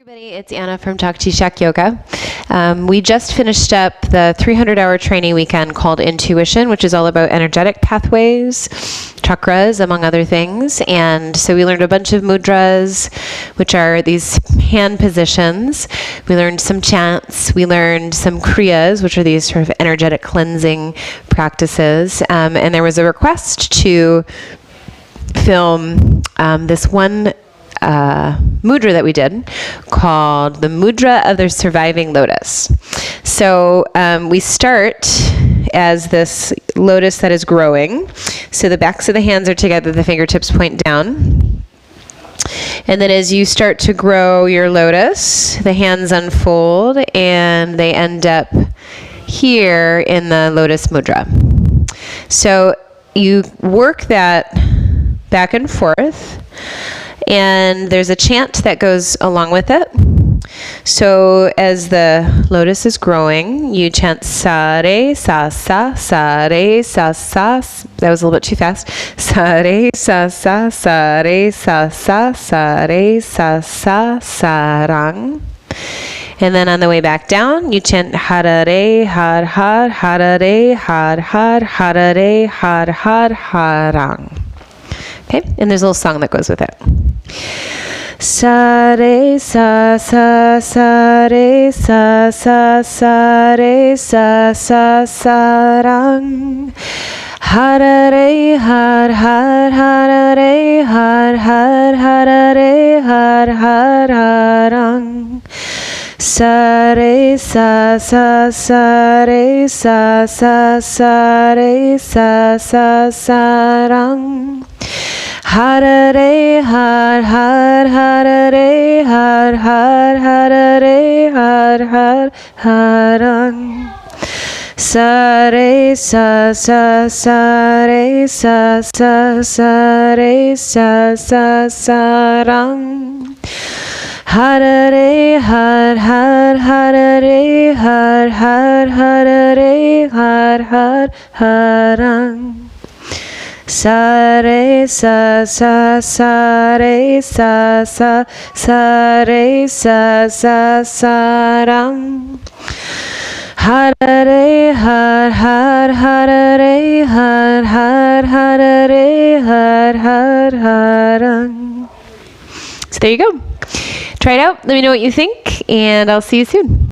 Everybody, it's Anna from Shack Yoga. We just finished up the 300-hour training weekend called Intuition, which is all about energetic pathways, chakras, among other things. And so we learned a bunch of mudras, which are these hand positions. We learned some chants. We learned some kriyas, which are these sort of energetic cleansing practices. And there was a request to film this one mudra that we did called the Mudra of the Surviving Lotus. So we start as this lotus that is growing. So the backs of the hands are together, the fingertips point down. And then as you start to grow your lotus, the hands unfold and they end up here in the Lotus Mudra. So you work that back and forth. And there's a chant that goes along with it. So as the lotus is growing, you chant sa re sa sa sa re sa sa. That was a little bit too fast. Sa re sa sa sa re sa sa sa re sa sa sa rang. And then on the way back down, you chant hara re har har hara re har har hara re har har harang. Okay, and there's a little song that goes with it. Sa re sa sa sa re sa sa sa re sa sa sa rang. Hara re har har hara re har har hara re har har harang. Sa re sa sa sa re sa sa sa re sa sa sa rang. Hara re har har hara re har har hara re har har harang. Sa re sa sa sa re sa sa sa re sa sa sa rang. Hara re har har hara re har har hara re har har harang. Sa re sa sa sa re sa sa sa re sa sa sa rang. Hara re har har hara re har har hara re har har harang. So there you go. Try it out. Let me know what you think, and I'll see you soon.